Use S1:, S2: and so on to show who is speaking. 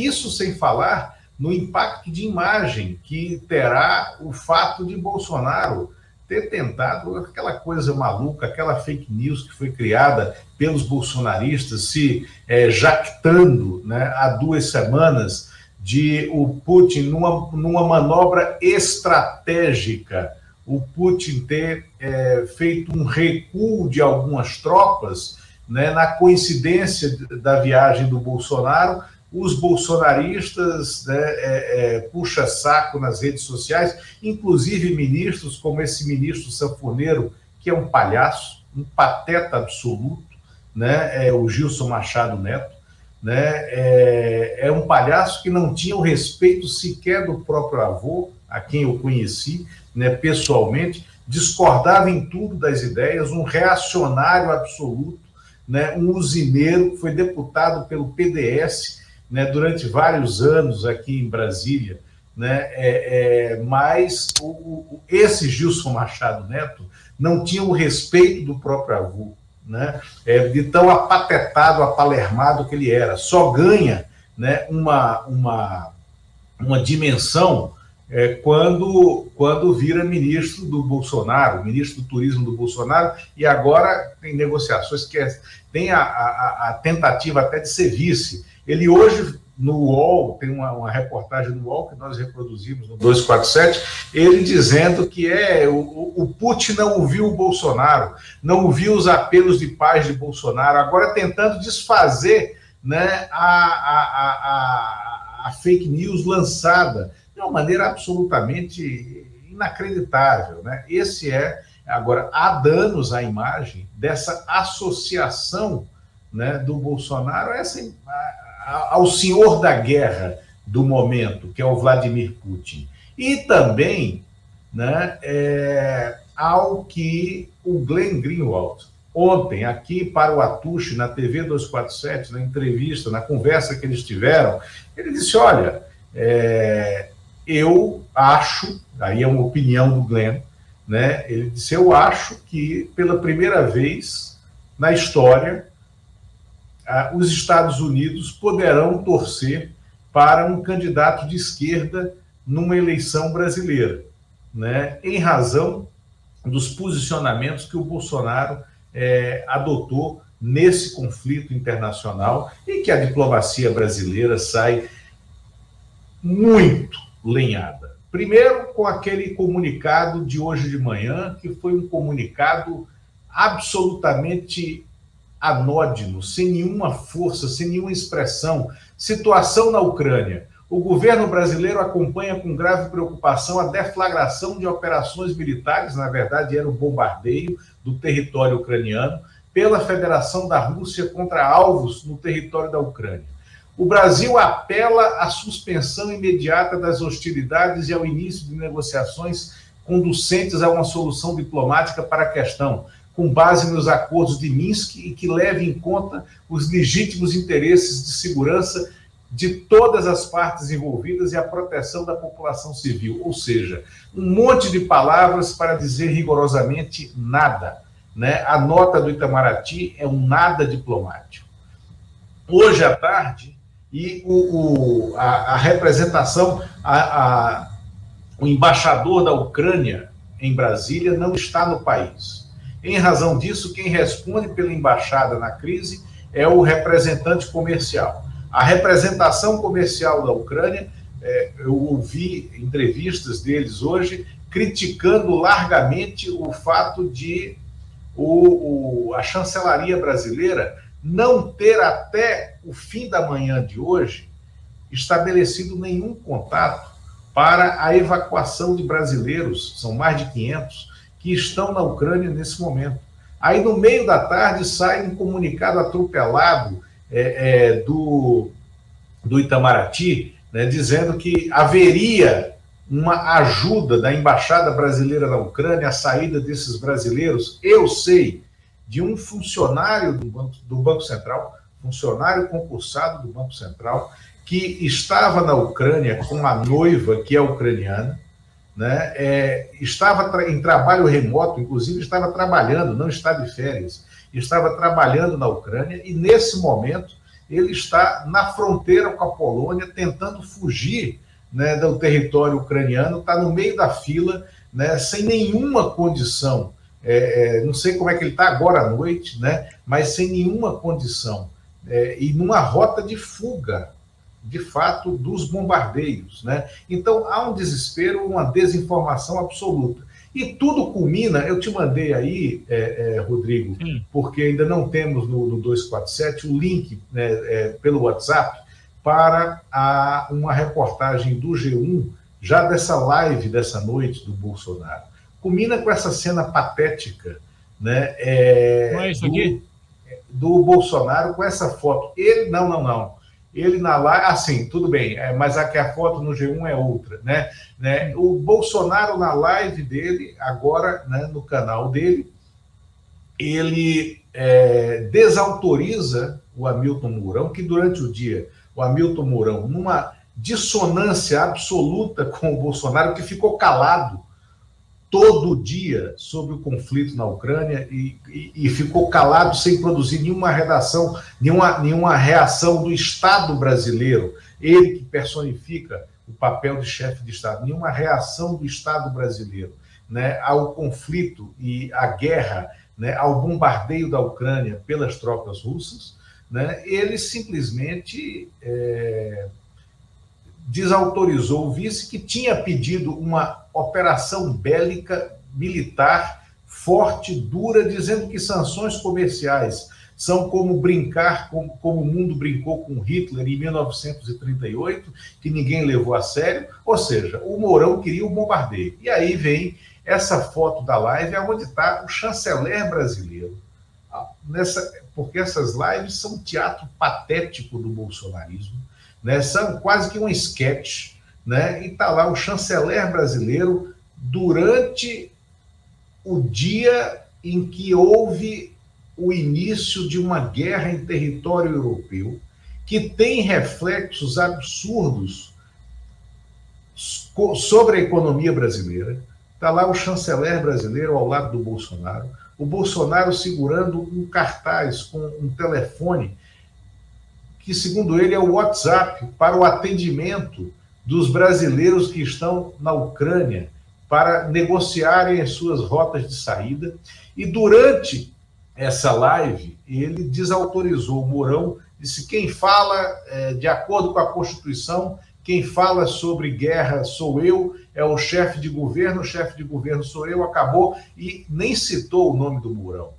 S1: Isso sem falar no impacto de imagem que terá o fato de Bolsonaro ter tentado aquela coisa maluca, aquela fake news que foi criada pelos bolsonaristas, se jactando, né, há 2 semanas, de o Putin, numa manobra estratégica, o Putin ter feito um recuo de algumas tropas, né, na coincidência da viagem do Bolsonaro. Os bolsonaristas, né, puxa-saco nas redes sociais, inclusive ministros, como esse ministro sanfoneiro, que é um palhaço, um pateta absoluto, né, o Gilson Machado Neto, né, é um palhaço que não tinha o respeito sequer do próprio avô, a quem eu conheci, né, pessoalmente, discordava em tudo das ideias, um reacionário absoluto, né, um usineiro que foi deputado pelo PDS, né, durante vários anos aqui em Brasília, né, mas esse Gilson Machado Neto não tinha o respeito do próprio avô, né, de tão apatetado, apalermado que ele era. Só ganha, né, uma dimensão quando vira ministro do Bolsonaro, ministro do turismo do Bolsonaro, e agora tem negociações que tem a tentativa até de ser vice. Ele hoje, no UOL, tem uma reportagem no UOL que nós reproduzimos no 247, ele dizendo que o Putin não ouviu o Bolsonaro, não ouviu os apelos de paz de Bolsonaro, agora tentando desfazer, né, a fake news lançada de uma maneira absolutamente inacreditável, né? Agora, há danos à imagem dessa associação, né, do Bolsonaro ao senhor da guerra do momento, que é o Vladimir Putin. E também, né, ao que o Glenn Greenwald, ontem, aqui para o Atush, na TV 247, na entrevista, na conversa que eles tiveram, ele disse, olha, eu acho, aí é uma opinião do Glenn, né, ele disse, eu acho que pela primeira vez na história, os Estados Unidos poderão torcer para um candidato de esquerda numa eleição brasileira, né, em razão dos posicionamentos que o Bolsonaro adotou nesse conflito internacional e que a diplomacia brasileira sai muito lenhada. Primeiro, com aquele comunicado de hoje de manhã, que foi um comunicado absolutamente anódino, sem nenhuma força, sem nenhuma expressão. Situação na Ucrânia. O governo brasileiro acompanha com grave preocupação a deflagração de operações militares, na verdade era o bombardeio do território ucraniano, pela Federação da Rússia contra alvos no território da Ucrânia. O Brasil apela à suspensão imediata das hostilidades e ao início de negociações conducentes a uma solução diplomática para a questão, com base nos acordos de Minsk e que leve em conta os legítimos interesses de segurança de todas as partes envolvidas e a proteção da população civil. Ou seja, um monte de palavras para dizer rigorosamente nada, né? A nota do Itamaraty é um nada diplomático. Hoje à tarde, e a representação, o embaixador da Ucrânia em Brasília não está no país. Em razão disso, quem responde pela embaixada na crise é o representante comercial. A representação comercial da Ucrânia, eu ouvi entrevistas deles hoje criticando largamente o fato de a chancelaria brasileira não ter até o fim da manhã de hoje estabelecido nenhum contato para a evacuação de brasileiros, são mais de 500, que estão na Ucrânia nesse momento. Aí, no meio da tarde, sai um comunicado atropelado do Itamaraty, né, dizendo que haveria uma ajuda da Embaixada Brasileira na Ucrânia, a saída desses brasileiros. Eu sei de um funcionário do Banco Central, funcionário concursado do Banco Central, que estava na Ucrânia com a noiva, que é ucraniana, né? Estava em trabalho remoto, inclusive estava trabalhando, não está de férias, estava trabalhando na Ucrânia, e nesse momento ele está na fronteira com a Polônia, tentando fugir, né, do território ucraniano, está no meio da fila, né, sem nenhuma condição. Não sei como é que ele está agora à noite, né, mas sem nenhuma condição. E numa rota de fuga, de fato, dos bombardeios, né? Então, há um desespero, uma desinformação absoluta. E tudo culmina, eu te mandei aí, Rodrigo, porque ainda não temos no 247 o link, né, pelo WhatsApp para uma reportagem do G1, já dessa live dessa noite do Bolsonaro. Culmina com essa cena patética, né,
S2: Não é isso aqui?
S1: Do Bolsonaro com essa foto. Ele, não. Ele na live, assim, tudo bem, mas aqui a foto no G1 é outra, né? O Bolsonaro na live dele, agora, né, no canal dele, ele desautoriza o Hamilton Mourão, que durante o dia, o Hamilton Mourão, numa dissonância absoluta com o Bolsonaro, que ficou calado todo dia sobre o conflito na Ucrânia e ficou calado sem produzir nenhuma redação, nenhuma reação do Estado brasileiro, ele que personifica o papel de chefe de Estado, nenhuma reação do Estado brasileiro, né, ao conflito e à guerra, né, ao bombardeio da Ucrânia pelas tropas russas, né, ele simplesmente desautorizou o vice, que tinha pedido uma operação bélica militar forte, dura, dizendo que sanções comerciais são como brincar, como o mundo brincou com Hitler em 1938, que ninguém levou a sério. Ou seja, o Mourão queria o bombardeio. E aí vem essa foto da live, onde está o chanceler brasileiro, porque essas lives são um teatro patético do bolsonarismo, né? São quase que um sketch, né? E está lá o chanceler brasileiro durante o dia em que houve o início de uma guerra em território europeu, que tem reflexos absurdos sobre a economia brasileira. Está lá o chanceler brasileiro ao lado do Bolsonaro, o Bolsonaro segurando um cartaz com um telefone que, segundo ele, é o WhatsApp para o atendimento dos brasileiros que estão na Ucrânia para negociarem as suas rotas de saída. E durante essa live, ele desautorizou o Mourão, disse: quem fala de acordo com a Constituição, quem fala sobre guerra sou eu, é o chefe de governo sou eu, acabou, e nem citou o nome do Mourão.